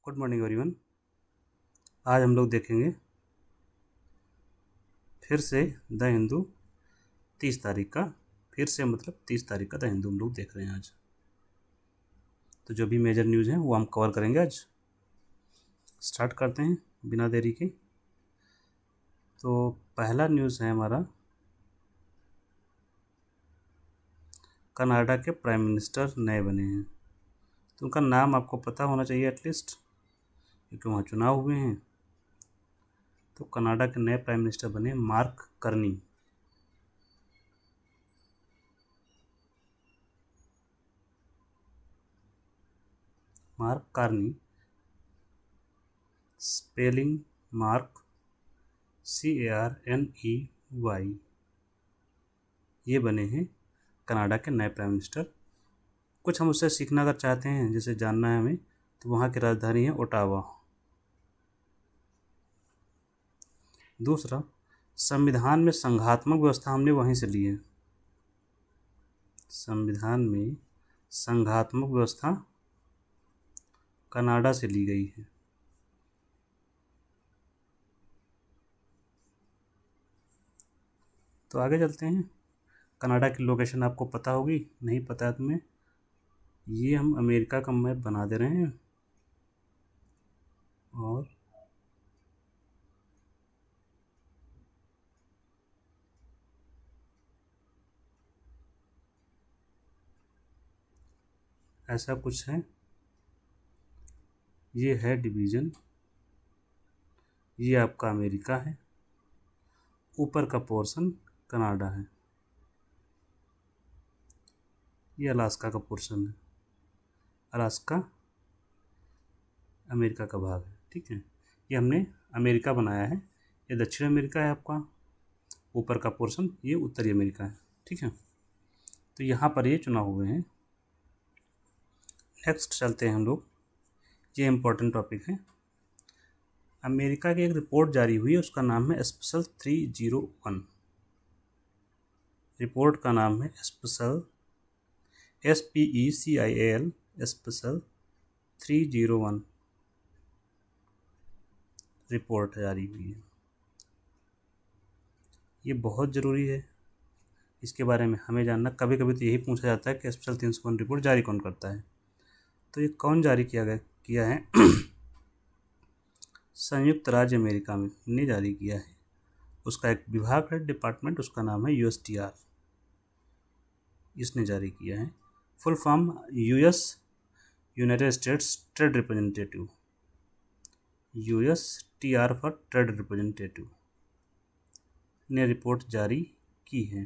Good morning everyone. आज हम लोग देखेंगे फिर से द हिंदू 30 तारीख का। फिर से मतलब 30 तारीख का द हिंदू हम लोग देख रहे हैं आज। तो जो भी मेजर न्यूज़ हैं वो हम कवर करेंगे आज। स्टार्ट करते हैं बिना देरी के। तो पहला न्यूज़ है हमारा, कनाडा के प्राइम मिनिस्टर नए बने हैं। तो उनका नाम आपको पता होना चाहिए एटलीस्ट, क्योंकि वहाँ चुनाव हुए हैं। तो कनाडा के नए प्राइम मिनिस्टर बने mark Carney. Mark Carney, spelling mark CARNEY, ये बने हैं कनाडा के नए प्राइम मिनिस्टर। कुछ हम उससे सीखना अगर चाहते हैं, जैसे जानना है हमें, तो वहाँ की राजधानी है ओटावा। दूसरा, संविधान में संघात्मक व्यवस्था हमने वहीं से ली है। संविधान में संघात्मक व्यवस्था कनाडा से ली गई है। तो आगे चलते हैं। कनाडा की लोकेशन आपको पता होगी, नहीं पता है तुम्हें, ये हम अमेरिका का मैप बना दे रहे हैं और ऐसा कुछ है। ये है डिवीज़न, ये आपका अमेरिका है, ऊपर का पोर्शन कनाडा है, ये अलास्का का पोर्शन है। अलास्का अमेरिका का भाग है, ठीक है। ये हमने अमेरिका बनाया है। ये दक्षिण अमेरिका है आपका, ऊपर का पोर्शन ये उत्तरी अमेरिका है, ठीक है। तो यहाँ पर ये चुनाव हुए हैं। नेक्स्ट चलते हैं हम लोग, ये इम्पोर्टेंट टॉपिक है। अमेरिका की एक रिपोर्ट जारी हुई है, उसका नाम है स्पेशल 301। रिपोर्ट का नाम है स्पेशल SPECIAL स्पेशल 301 रिपोर्ट जारी हुई है। ये बहुत ज़रूरी है, इसके बारे में हमें जानना। कभी कभी तो यही पूछा जाता है कि स्पेशल 301 रिपोर्ट जारी कौन करता है। तो ये कौन जारी किया है संयुक्त राज्य अमेरिका में ने जारी किया है। उसका एक विभाग है, डिपार्टमेंट, उसका नाम है USTR। इसने जारी किया है। Full form US United states trade representative, USTR for trade representative ने रिपोर्ट जारी की है।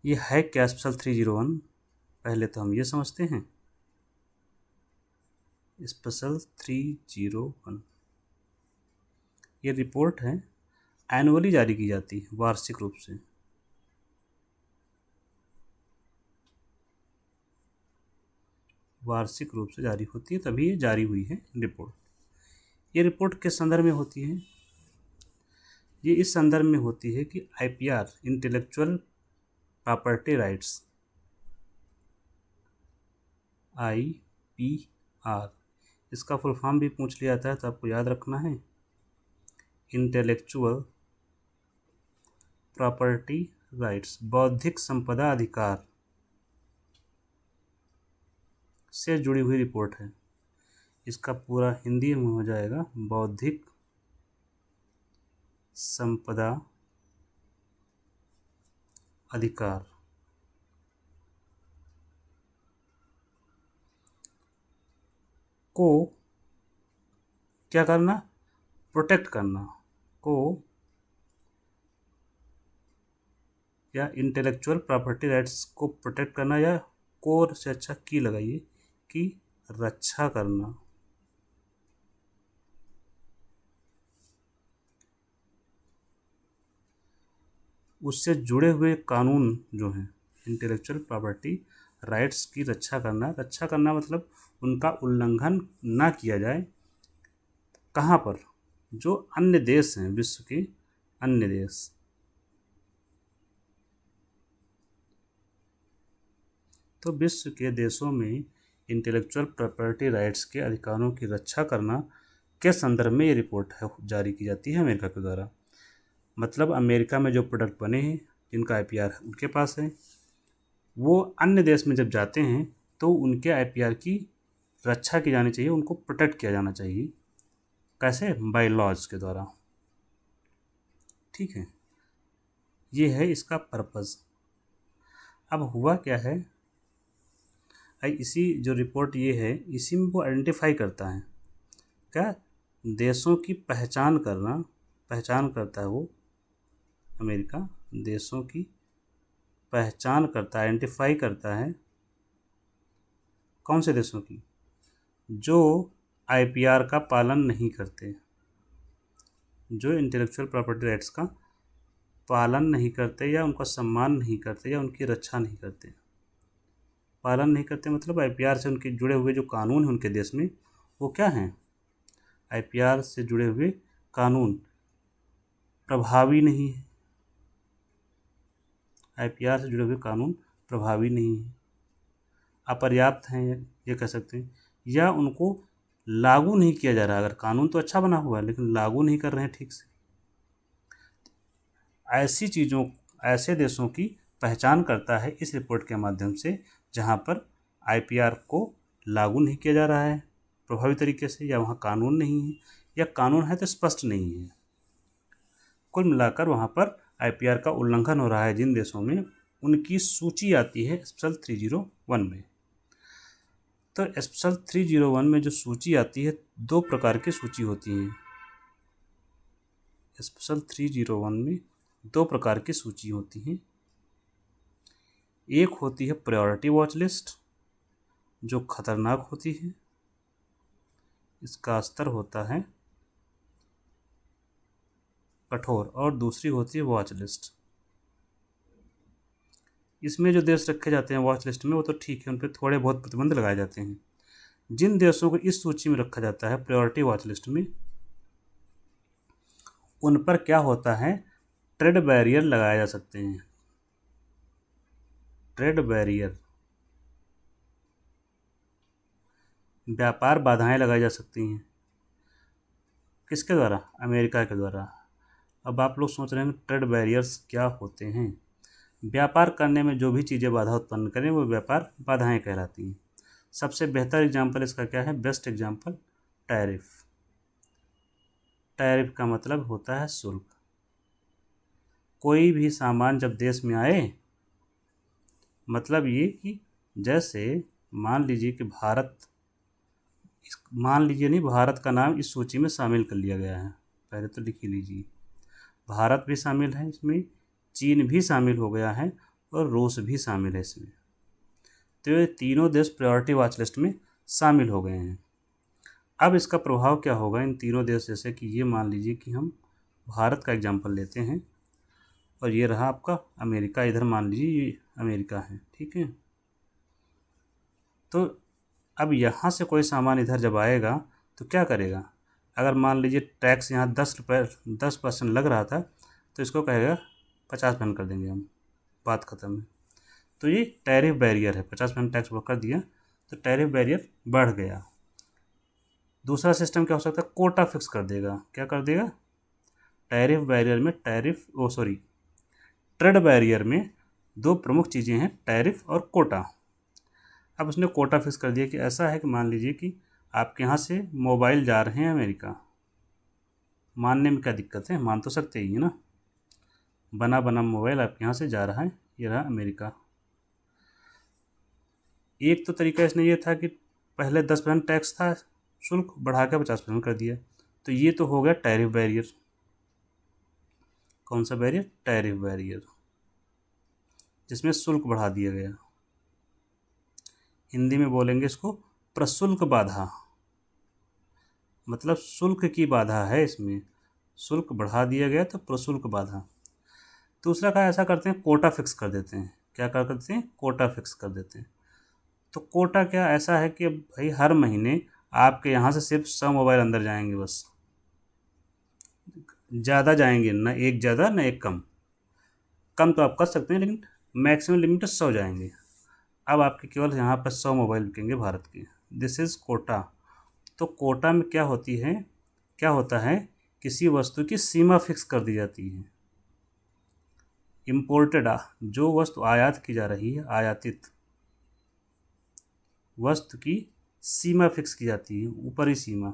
ये है क्या स्पेशल 301, पहले तो हम ये समझते हैं। स्पेशल 301 ये रिपोर्ट है, एनुअली जारी की जाती है, वार्षिक रूप से। वार्षिक रूप से जारी होती है, तभी ये जारी हुई है रिपोर्ट। ये रिपोर्ट किस संदर्भ में होती है? ये इस संदर्भ में होती है कि IPR, intellectual property rights, IPR, इसका फुल फॉर्म भी पूछ लिया जाता है, तो आपको याद रखना है। इंटेलेक्चुअल प्रॉपर्टी राइट्स, बौद्धिक संपदा अधिकार से जुड़ी हुई रिपोर्ट है। इसका पूरा हिंदी में हो जाएगा बौद्धिक संपदा अधिकार। को क्या करना? प्रोटेक्ट करना को, या इंटेलेक्चुअल प्रॉपर्टी राइट्स को प्रोटेक्ट करना, या कोर से अच्छा की लगाइए कि रक्षा करना। उससे जुड़े हुए कानून जो हैं, इंटेलेक्चुअल प्रॉपर्टी राइट्स की रक्षा करना। रक्षा करना मतलब उनका उल्लंघन ना किया जाए। कहाँ पर? जो अन्य देश हैं, विश्व के अन्य देश, तो विश्व के देशों में इंटेलेक्चुअल प्रॉपर्टी राइट्स के अधिकारों की रक्षा करना के संदर्भ में ये रिपोर्ट है जारी की जाती है अमेरिका के द्वारा। मतलब अमेरिका में जो प्रोडक्ट बने हैं जिनका आईपीआर उनके पास है, वो अन्य देश में जब जाते हैं तो उनके आईपीआर की रक्षा की जानी चाहिए, उनको प्रोटेक्ट किया जाना चाहिए। कैसे? बाय लॉज के द्वारा। ठीक है, ये है इसका पर्पज़। अब हुआ क्या है, इसी जो रिपोर्ट ये है इसी में वो आइडेंटिफाई करता है क्या, देशों की पहचान करता है वो अमेरिका, देशों की पहचान करता है, आइडेंटिफाई करता है। कौन से देशों की? जो आईपीआर का पालन नहीं करते, जो इंटेलेक्चुअल प्रॉपर्टी राइट्स का पालन नहीं करते या उनका सम्मान नहीं करते या उनकी रक्षा नहीं करते। पालन नहीं करते मतलब आईपीआर से उनके जुड़े हुए जो कानून हैं उनके देश में, वो क्या हैं? आईपीआर से जुड़े हुए कानून प्रभावी नहीं है। आईपीआर से जुड़े हुए कानून प्रभावी नहीं है, अपर्याप्त हैं, ये कह सकते हैं, या उनको लागू नहीं किया जा रहा। अगर कानून तो अच्छा बना हुआ है लेकिन लागू नहीं कर रहे हैं ठीक से। ऐसी चीज़ों, ऐसे देशों की पहचान करता है इस रिपोर्ट के माध्यम से जहाँ पर आईपीआर को लागू नहीं किया जा रहा है प्रभावी तरीके से, या वहाँ कानून नहीं है, या कानून है तो स्पष्ट नहीं है। कुल मिलाकर वहाँ पर आईपीआर का उल्लंघन हो रहा है जिन देशों में, उनकी सूची आती है स्पेशल 301 में। तो स्पेशल 301 में जो सूची आती है, दो प्रकार की सूची होती है। स्पेशल 301 में दो प्रकार की सूची होती है। एक होती है प्रायोरिटी वॉच लिस्ट जो खतरनाक होती है, इसका स्तर होता है कठोर, और दूसरी होती है वॉच लिस्ट। इसमें जो देश रखे जाते हैं वॉच लिस्ट में वो तो ठीक है, उन पर थोड़े बहुत प्रतिबंध लगाए जाते हैं। जिन देशों को इस सूची में रखा जाता है प्रायोरिटी वॉच लिस्ट में, उन पर क्या होता है, ट्रेड बैरियर लगाए जा सकते हैं। ट्रेड बैरियर, व्यापार बाधाएं लगाई जा सकती हैं। किसके द्वारा? अमेरिका के द्वारा। अब आप लोग सोच रहे हैं ट्रेड बैरियर्स क्या होते हैं। व्यापार करने में जो भी चीज़ें बाधा उत्पन्न करें वो व्यापार बाधाएं कहलाती हैं। सबसे बेहतर एग्जाम्पल इसका क्या है? Best example tariff. टैरिफ का मतलब होता है शुल्क। कोई भी सामान जब देश में आए, मतलब ये कि जैसे मान लीजिए कि मान लीजिए नहीं, भारत का नाम इस सूची में शामिल कर लिया गया है। पहले तो लिख ही लीजिए, भारत भी शामिल है इसमें, चीन भी शामिल हो गया है और रूस भी शामिल है इसमें। तो ये तीनों देश प्रायोरिटी वॉच लिस्ट में शामिल हो गए हैं। अब इसका प्रभाव क्या होगा इन तीनों देश, जैसे कि ये मान लीजिए कि हम भारत का एग्जाम्पल लेते हैं और ये रहा आपका अमेरिका, इधर मान लीजिए ये अमेरिका है, ठीक है। तो अब यहाँ से कोई सामान इधर जब आएगा तो क्या करेगा? अगर मान लीजिए टैक्स यहाँ 10% लग रहा था तो इसको कहेगा 50% कर देंगे हम, बात ख़त्म है। तो ये टैरिफ बैरियर है, 50% टैक्स वो कर दिया तो टैरिफ बैरियर बढ़ गया। दूसरा सिस्टम क्या हो सकता है? कोटा फिक्स कर देगा। क्या कर देगा? टैरिफ बैरियर में ट्रेड बैरियर में दो प्रमुख चीज़ें हैं, टैरिफ और कोटा। अब उसने कोटा फिक्स कर दिया कि ऐसा है कि मान लीजिए कि आपके यहाँ से मोबाइल जा रहे हैं अमेरिका। मानने में क्या दिक्कत है, मान तो सकते ही है ना। बना बना मोबाइल आपके यहाँ से जा रहा है, ये रहा अमेरिका। एक तो तरीका इसने ये था कि पहले 10% टैक्स था, शुल्क बढ़ा के 50% कर दिया, तो ये तो हो गया टैरिफ बैरियर। कौन सा बैरियर? टैरिफ बैरियर, जिसमें शुल्क बढ़ा दिया गया। हिंदी में बोलेंगे इसको प्रशुल्क बाधा, मतलब शुल्क की बाधा है इसमें, शुल्क बढ़ा दिया गया तो प्रशुल्क बाधा। दूसरा का ऐसा करते हैं, कोटा फिक्स कर देते हैं। क्या कर करते हैं? कोटा फिक्स कर देते हैं। तो कोटा क्या ऐसा है कि भाई हर महीने आपके यहाँ से सिर्फ 100 मोबाइल अंदर जाएंगे, बस ज़्यादा जाएंगे ना, एक ज़्यादा ना एक कम। कम तो आप कर सकते हैं लेकिन मैक्सिमम लिमिट 100 जाएंगे। अब आपके केवल यहाँ पर 100 मोबाइल बिकेंगे भारत के। This is Kota. तो कोटा में क्या होती है, क्या होता है, किसी वस्तु की सीमा फिक्स कर दी जाती है। इम्पोर्टेड, जो वस्तु आयात की जा रही है, आयातित वस्तु की सीमा फिक्स की जाती है, ऊपरी सीमा,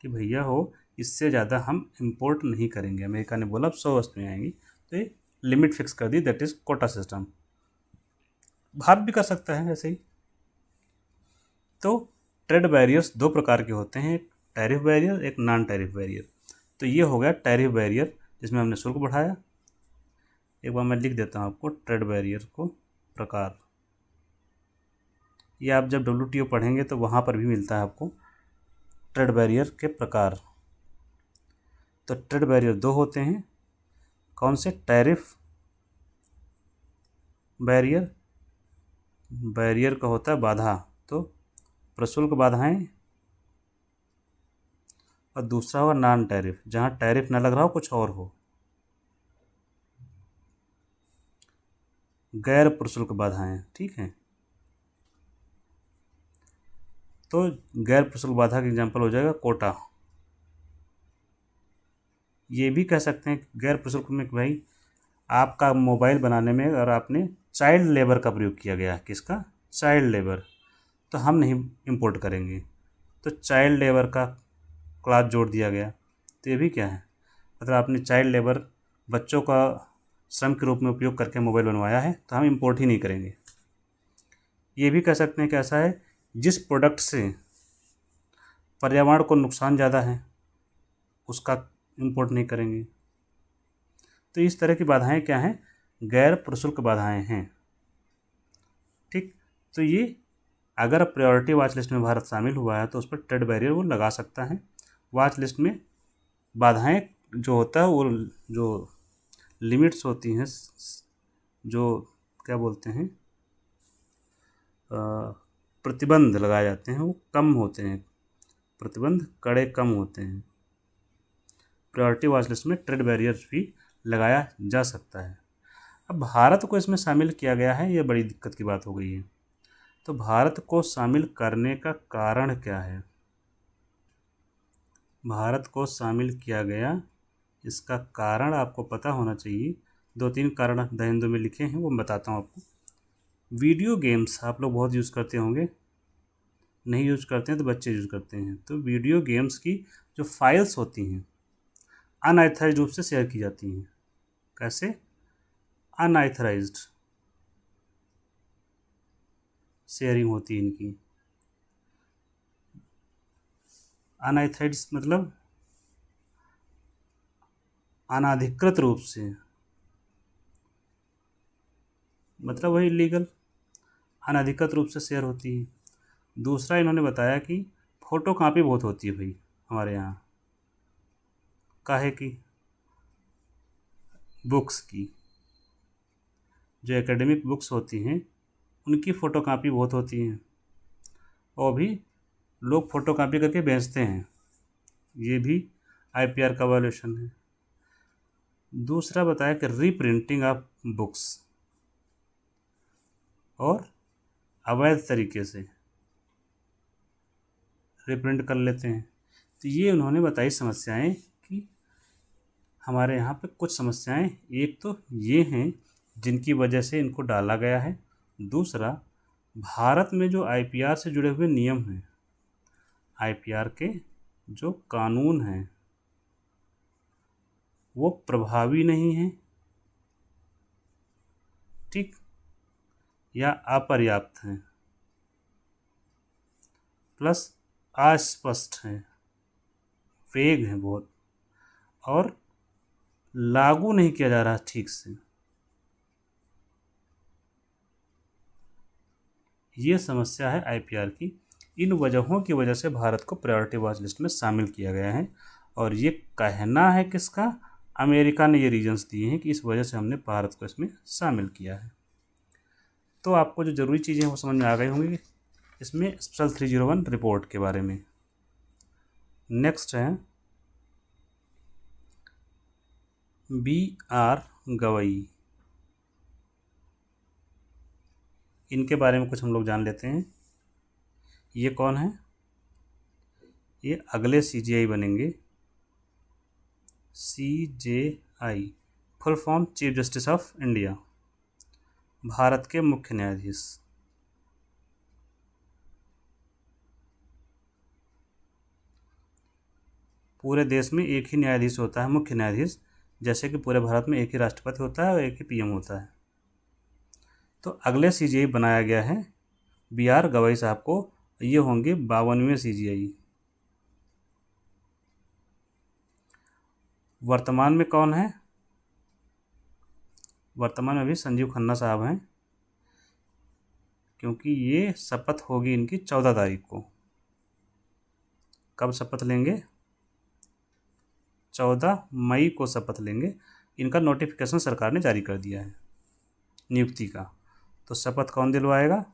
कि भैया हो इससे ज़्यादा हम इंपोर्ट नहीं करेंगे। अमेरिका ने बोला अब 100 वस्तुएँ आएंगी, तो ये लिमिट फिक्स कर दी, that is quota system. Bharat भी कर सकता है ऐसे ही। तो ट्रेड बैरियर्स दो प्रकार के होते हैं, एक टैरिफ बैरियर, एक नॉन टैरिफ बैरियर। तो ये हो गया टैरिफ बैरियर, जिसमें हमने शुल्क बढ़ाया। एक बार मैं लिख देता हूँ आपको ट्रेड बैरियर को प्रकार। ये आप जब WTO पढ़ेंगे तो वहाँ पर भी मिलता है आपको ट्रेड बैरियर के प्रकार। तो ट्रेड बैरियर दो होते हैं, कौन से, टैरिफ बैरियर, बैरियर का होता है बाधा, तो प्रशुल्क बाधाएं, और दूसरा होगा नॉन टैरिफ, जहाँ टैरिफ ना लग रहा हो, कुछ और हो, गैर प्रशुल्क बाधाएं। ठीक है, तो गैर प्रशुल्क बाधा का एग्जाम्पल हो जाएगा कोटा। ये भी कह सकते हैं गैर प्रशुल्क में कि भाई आपका मोबाइल बनाने में अगर आपने चाइल्ड लेबर का प्रयोग किया गया है, किसका, चाइल्ड लेबर, तो हम नहीं इंपोर्ट करेंगे। तो चाइल्ड लेबर का क्लास जोड़ दिया गया। तो ये भी क्या है, मतलब आपने चाइल्ड लेबर, बच्चों का श्रम के रूप में उपयोग करके मोबाइल बनवाया है, तो हम इंपोर्ट ही नहीं करेंगे। ये भी कह सकते हैं कि ऐसा है जिस प्रोडक्ट से पर्यावरण को नुकसान ज़्यादा है, उसका इंपोर्ट नहीं करेंगे। तो इस तरह की बाधाएं क्या हैं, गैर प्रशुल्क बाधाएं हैं। ठीक, तो ये अगर प्रायोरिटी वॉच लिस्ट में भारत शामिल हुआ है तो उस पर ट्रेड बैरियर वो लगा सकता है। वॉच लिस्ट में बाधाएं जो होता है, वो जो लिमिट्स होती हैं, जो क्या बोलते हैं, प्रतिबंध लगाए जाते हैं, वो कम होते हैं, प्रतिबंध कड़े कम होते हैं। प्रायोरिटी वॉच लिस्ट में ट्रेड बैरियर्स भी लगाया जा सकता है। अब भारत को इसमें शामिल किया गया है, ये बड़ी दिक्कत की बात हो गई है। तो भारत को शामिल करने का कारण क्या है, भारत को शामिल किया गया, इसका कारण आपको पता होना चाहिए। 2-3 कारण द हिंदू में लिखे हैं, वो मैं बताता हूँ आपको। वीडियो गेम्स आप लोग बहुत यूज़ करते होंगे, नहीं यूज़ करते हैं तो बच्चे यूज़ करते हैं। तो वीडियो गेम्स की जो फाइल्स होती हैं अनऑथराइज्ड रूप से शेयर की जाती हैं। कैसे, अनऑथराइज्ड शेयरिंग होती है इनकी। अनऑथराइज्ड मतलब अनाधिकृत रूप से, मतलब वही इलीगल, अनाधिकृत रूप से शेयर होती है। दूसरा इन्होंने बताया कि फ़ोटो कॉपी बहुत होती है भाई हमारे यहाँ, काहे की, बुक्स की, जो एकेडमिक बुक्स होती हैं उनकी फ़ोटो कॉपी बहुत होती हैं, और भी लोग फ़ोटो कॉपी करके बेचते हैं। ये भी IPR का वायोलेशन है। दूसरा बताया कि रीप्रिंटिंग ऑफ बुक्स, और अवैध तरीके से रिप्रिंट कर लेते हैं। तो ये उन्होंने बताई समस्याएं कि हमारे यहाँ पे कुछ समस्याएं, एक तो ये हैं जिनकी वजह से इनको डाला गया है। दूसरा, भारत में जो IPR से जुड़े हुए नियम हैं, IPR के जो कानून हैं वो प्रभावी नहीं हैं, ठीक, या अपर्याप्त हैं, प्लस अस्पष्ट हैं, वेग हैं बहुत, और लागू नहीं किया जा रहा ठीक से। ये समस्या है IPR की। इन वजहों की वजह से भारत को प्रायोरिटी वॉच लिस्ट में शामिल किया गया है। और ये कहना है किसका, अमेरिका ने ये रीजंस दिए हैं कि इस वजह से हमने भारत को इसमें शामिल किया है। तो आपको जो ज़रूरी चीज़ें हैं वो समझ में आ गई होंगी इसमें स्पेशल 301 रिपोर्ट के बारे में। नेक्स्ट है BR गवई। इनके बारे में कुछ हम लोग जान लेते हैं। ये कौन है? ये अगले CJI बनेंगे। CJI full form chief justice of India, Bharat के मुख्य न्यायाधीश। पूरे देश में एक ही न्यायाधीश होता है, मुख्य न्यायाधीश, जैसे कि पूरे भारत में एक ही राष्ट्रपति होता है और एक ही PM होता है। तो अगले CJI बनाया गया है BR गवई साहब को। ये होंगे 52वें CJI। वर्तमान में कौन है? वर्तमान में अभी संजीव खन्ना साहब हैं, क्योंकि ये शपथ होगी इनकी 14 तारीख को। कब शपथ लेंगे? 14 मई को शपथ लेंगे। इनका नोटिफिकेशन सरकार ने जारी कर दिया है नियुक्ति का। तो शपथ कौन दिलवाएगा?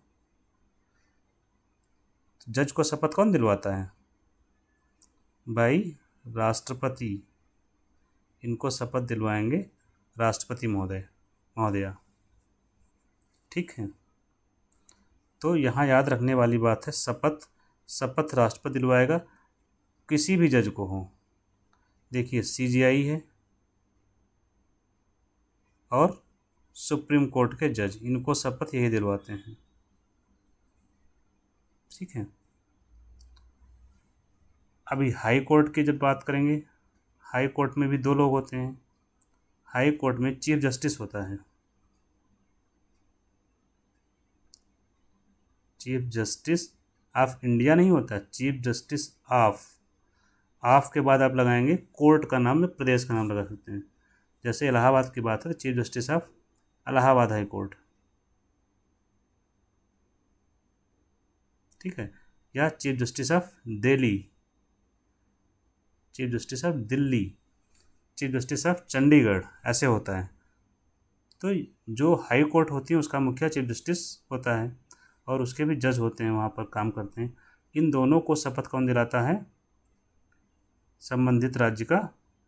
जज को शपथ कौन दिलवाता है? भाई राष्ट्रपति। इनको शपथ दिलवाएंगे राष्ट्रपति महोदया। ठीक है। तो यहाँ याद रखने वाली बात है, शपथ राष्ट्रपति दिलवाएगा, किसी भी जज को हो। देखिए CJI है और सुप्रीम कोर्ट के जज, इनको शपथ यही दिलवाते हैं। ठीक है। अभी हाई कोर्ट की जब बात करेंगे, हाई कोर्ट में भी 2 लोग होते हैं। हाई कोर्ट में चीफ जस्टिस होता है। चीफ जस्टिस ऑफ इंडिया नहीं होता, चीफ जस्टिस ऑफ के बाद आप लगाएंगे कोर्ट का नाम में प्रदेश का नाम लगा सकते हैं। जैसे इलाहाबाद की बात है तो chief justice of Allahabad high court. ठीक है। या chief justice of Delhi, chief justice of Delhi, chief justice of Chandigarh, ऐसे होता है। तो जो हाई कोर्ट होती है उसका मुखिया चीफ जस्टिस होता है और उसके भी जज होते हैं, वहाँ पर काम करते हैं। इन दोनों को शपथ कौन दिलाता है? संबंधित राज्य का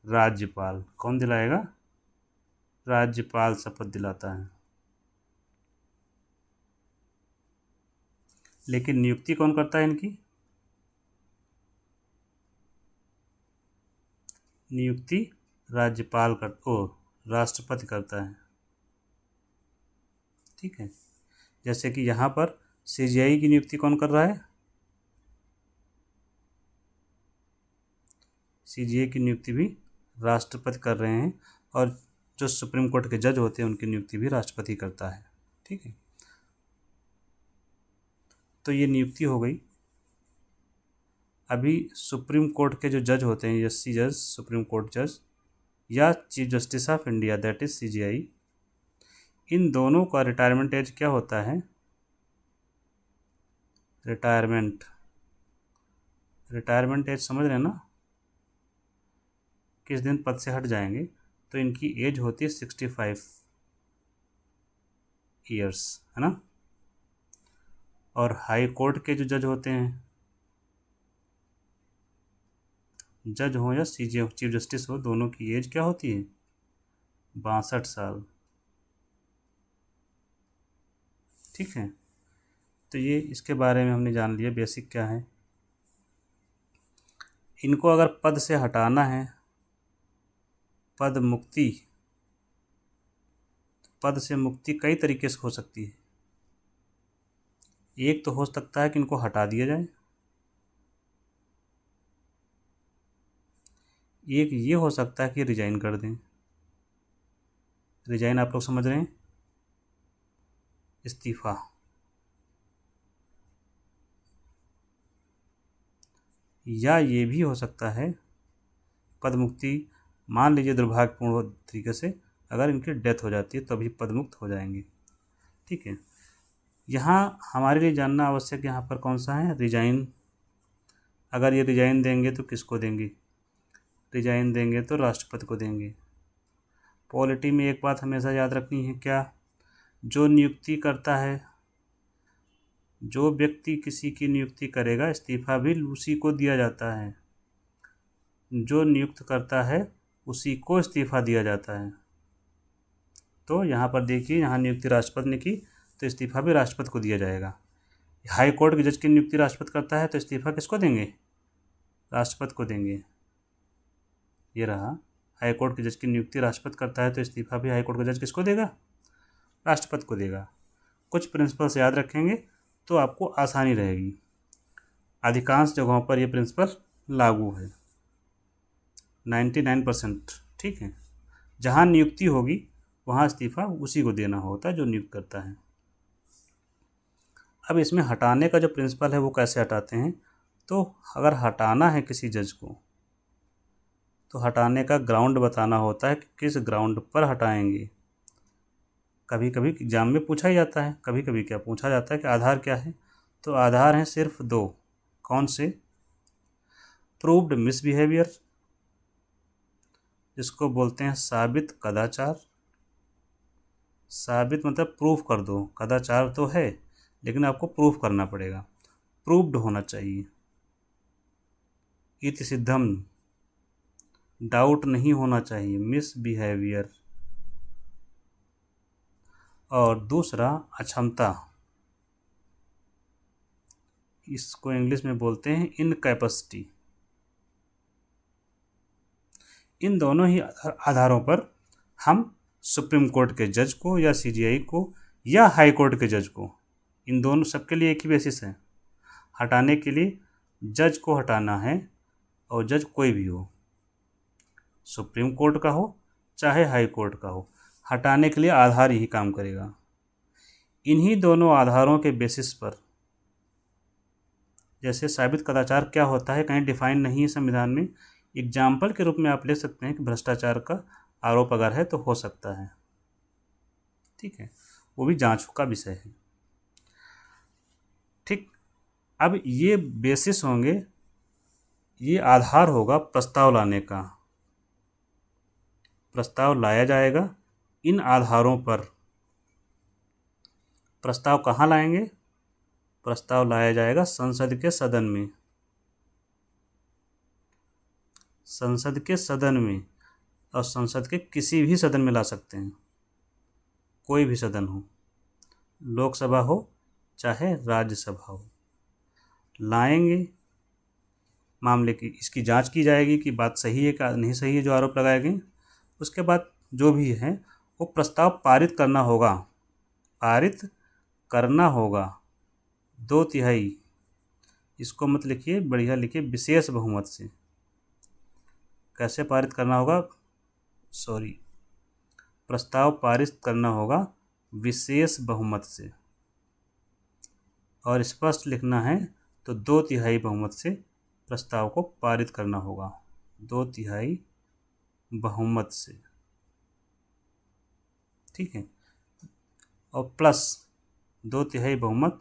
राज्यपाल। कौन दिलाएगा? राज्यपाल शपथ दिलाता है। लेकिन नियुक्ति कौन करता है इनकी? नियुक्ति राष्ट्रपति करता है। ठीक है। जैसे कि यहाँ पर CJI की नियुक्ति कौन कर रहा है? CJI की नियुक्ति भी राष्ट्रपति कर रहे हैं और जो सुप्रीम कोर्ट के जज होते हैं उनकी नियुक्ति भी राष्ट्रपति करता है। ठीक है। तो ये नियुक्ति हो गई। अभी सुप्रीम कोर्ट के जो जज होते हैं, SC जज, सुप्रीम कोर्ट जज या chief justice of India that is CJI, इन दोनों का रिटायरमेंट एज क्या होता है? रिटायरमेंट एज समझ रहे हैं ना, किस दिन पद से हट जाएंगे। तो इनकी एज होती है 65 ईयर्स, है ना। और हाई कोर्ट के जो जज होते हैं, जज हो या चीफ जस्टिस हो, दोनों की एज क्या होती है? 62 साल। ठीक है। तो ये इसके बारे में हमने जान लिया बेसिक क्या है। इनको अगर पद से हटाना है, पद से मुक्ति कई तरीके से हो सकती है। एक तो हो सकता है कि इनको हटा दिया जाए, एक ये हो सकता है कि रिजाइन कर दें। रिजाइन आप लोग समझ रहे हैं, इस्तीफा। या ये भी हो सकता है पद मुक्ति, मान लीजिए दुर्भाग्यपूर्ण तरीके से अगर इनकी डेथ हो जाती है तो अभी पद मुक्त हो जाएंगे। ठीक है। यहाँ हमारे लिए जानना आवश्यक यहाँ पर कौन सा है? रिजाइन। अगर ये रिजाइन देंगे तो किसको देंगे? रिजाइन देंगे तो राष्ट्रपति को देंगे। पॉलिटी में एक बात हमेशा याद रखनी है, क्या? जो नियुक्ति करता है, जो व्यक्ति किसी की नियुक्ति करेगा, इस्तीफा भी उसी को दिया जाता है। जो नियुक्त करता है उसी को इस्तीफा दिया जाता है। तो यहाँ पर देखिए, यहाँ नियुक्ति राष्ट्रपति ने की, तो इस्तीफा भी राष्ट्रपति को दिया जाएगा। हाई कोर्ट के जज की नियुक्ति राष्ट्रपति करता है, तो इस्तीफा किसको देंगे? राष्ट्रपति को देंगे। ये रहा, हाई कोर्ट के जज की नियुक्ति राष्ट्रपति करता है, तो इस्तीफा भी हाई कोर्ट का जज किसको देगा? राष्ट्रपति को देगा। कुछ प्रिंसिपल्स याद रखेंगे तो आपको आसानी रहेगी। अधिकांश जगहों पर यह प्रिंसिपल लागू है, 99%। ठीक है, जहाँ नियुक्ति होगी वहाँ इस्तीफा उसी को देना होता है जो नियुक्त करता है। अब इसमें हटाने का जो प्रिंसिपल है वो कैसे हटाते हैं? तो अगर हटाना है किसी जज को तो हटाने का ग्राउंड बताना होता है कि किस ग्राउंड पर हटाएंगे। कभी कभी एग्जाम में पूछा ही जाता है, कभी कभी क्या पूछा जाता है कि आधार क्या है, तो आधार हैं सिर्फ दो। कौन से? प्रूव्ड मिसबिहेवियर, जिसको बोलते हैं साबित कदाचार। साबित मतलब प्रूफ कर दो, कदाचार तो है लेकिन आपको प्रूफ करना पड़ेगा, प्रूव्ड होना चाहिए। इति सिद्धम, डाउट नहीं होना चाहिए, मिसबिहेवियर। और दूसरा अक्षमता, इसको इंग्लिश में बोलते हैं इनकैपेसिटी। इन दोनों ही आधारों पर हम सुप्रीम कोर्ट के जज को या सीजीआई को या हाई कोर्ट के जज को, इन दोनों सबके लिए एक ही बेसिस है। हटाने के लिए जज को हटाना है, और जज कोई भी हो, सुप्रीम कोर्ट का हो चाहे हाई कोर्ट का हो, हटाने के लिए आधार ही काम करेगा। इन्हीं दोनों आधारों के बेसिस पर, जैसे साबित कदाचार क्या होता है कहीं डिफाइन नहीं है संविधान में, एग्जाम्पल के रूप में आप ले सकते हैं कि भ्रष्टाचार का आरोप अगर है तो हो सकता है। ठीक है, वो भी जांच का विषय है। ठीक, अब ये बेसिस होंगे, ये आधार होगा प्रस्ताव लाने का। प्रस्ताव लाया जाएगा इन आधारों पर। प्रस्ताव कहाँ लाएंगे? प्रस्ताव लाया जाएगा संसद के सदन में। संसद के सदन में, और संसद के किसी भी सदन में ला सकते हैं, कोई भी सदन हो, लोकसभा हो चाहे राज्यसभा हो। लाएंगे, मामले की इसकी जांच की जाएगी कि बात सही है क्या नहीं सही है जो आरोप लगाए गए। उसके बाद जो भी है वो प्रस्ताव पारित करना होगा। पारित करना होगा 2/3, इसको मत लिखिए, बढ़िया लिखिए विशेष बहुमत से। कैसे पारित करना होगा? प्रस्ताव पारित करना होगा विशेष बहुमत से, और स्पष्ट लिखना है तो 2/3 बहुमत से प्रस्ताव को पारित करना होगा। 2/3 बहुमत से, ठीक है। और प्लस 2/3 बहुमत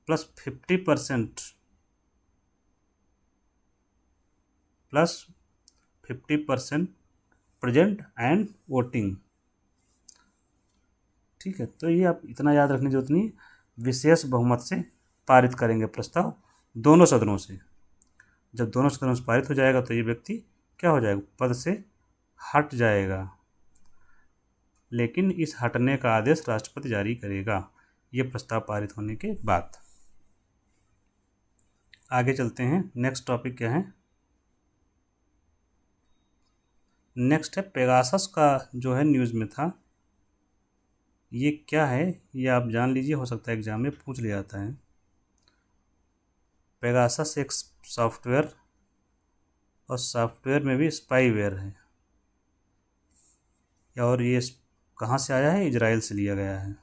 plus 50%, plus 50% present and voting. ठीक है, तो ये आप इतना याद रखने की जरूरत नहीं, विशेष बहुमत से पारित करेंगे प्रस्ताव दोनों सदनों से। जब दोनों सदनों से पारित हो जाएगा तो ये व्यक्ति क्या हो जाएगा? पद से हट जाएगा, लेकिन इस हटने का आदेश राष्ट्रपति जारी करेगा ये प्रस्ताव पारित होने के बाद। आगे चलते हैं, नेक्स्ट टॉपिक क्या है? नेक्स्ट है पेगासस का, जो है न्यूज़ में था। ये क्या है ये आप जान लीजिए, हो सकता है एग्जाम में पूछ लिया जाता है। पेगासस एक सॉफ्टवेयर, और सॉफ्टवेयर में भी स्पाईवेयर है, और ये कहाँ से आया है? इजराइल से लिया गया है।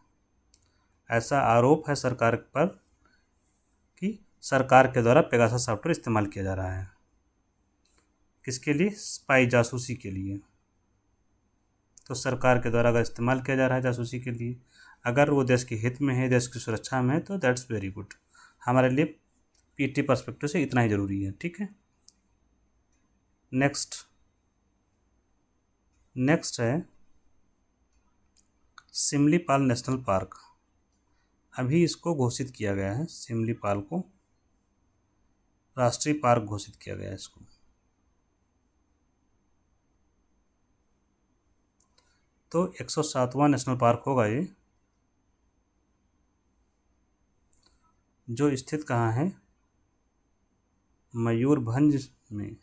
ऐसा आरोप है सरकार पर कि सरकार के द्वारा पेगासस सॉफ्टवेयर इस्तेमाल किया जा रहा है। किसके लिए? स्पाई, जासूसी के लिए। तो सरकार के द्वारा अगर इस्तेमाल किया जा रहा है जासूसी के लिए, अगर वो देश के हित में है, देश की सुरक्षा में है, तो दैट्स वेरी गुड। हमारे लिए पीटी पर्सपेक्टिव से इतना ही ज़रूरी है। ठीक है, नेक्स्ट है सिमलीपाल नेशनल पार्क। अभी इसको घोषित किया गया है, सिमलीपाल को राष्ट्रीय पार्क घोषित किया गया है इसको। तो 107वां नेशनल पार्क होगा ये। जो स्थित कहाँ है? मयूरभंज में।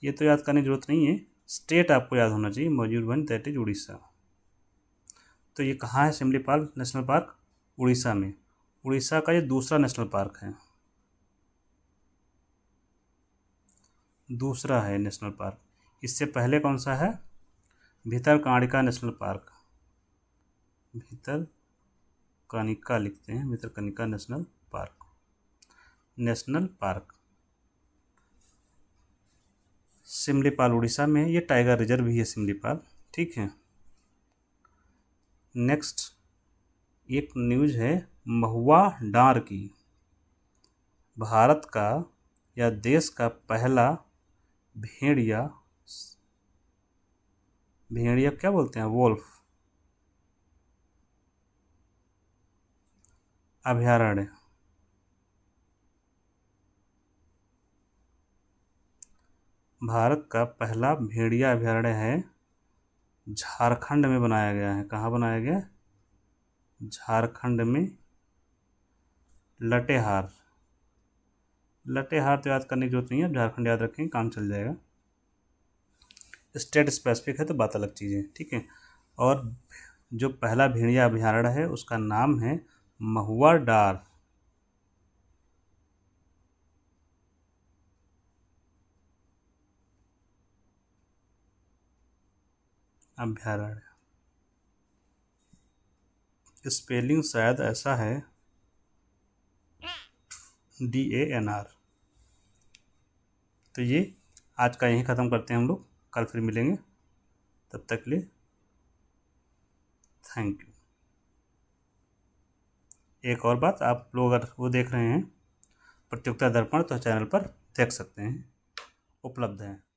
ये तो याद करने की जरूरत नहीं है, स्टेट आपको याद होना चाहिए, मयूरभंज दैट इज उड़ीसा। तो ये कहाँ है सिमलीपाल नेशनल पार्क? उड़ीसा में। उड़ीसा का ये दूसरा नेशनल पार्क है, दूसरा है नेशनल पार्क। इससे पहले कौन सा है? Bhitarkanika national park. भितरकनिका लिखते हैं, Bhitarkanika national park. National park Similipal Orissa में, ये टाइगर रिजर्व भी है सिमलीपाल। ठीक है। नेक्स्ट एक न्यूज है महुआ डार की। भारत का या देश का पहला भेड़िया, भेड़िया क्या बोलते हैं, वोल्फ अभयारण्य। भारत का पहला भेड़िया अभयारण्य है, झारखंड में बनाया गया है। कहाँ बनाया गया? झारखंड में, लटेहार। लटेहार तो याद करने की जरूरत नहीं है, झारखंड याद रखेंगे काम चल जाएगा। स्टेट स्पेसिफिक है तो बात अलग चीज़ है। ठीक है। और जो पहला भेड़िया अभयारण्य है उसका नाम है महुआ डार अभयारण्य। स्पेलिंग शायद ऐसा है, DANR। तो ये आज का यहीं ख़त्म करते हैं हम लोग, कल फिर मिलेंगे, तब तक के लिए थैंक यू। एक और बात, आप लोग अगर वो देख रहे हैं प्रतियोगिता दर्पण तो चैनल पर देख सकते हैं, उपलब्ध हैं।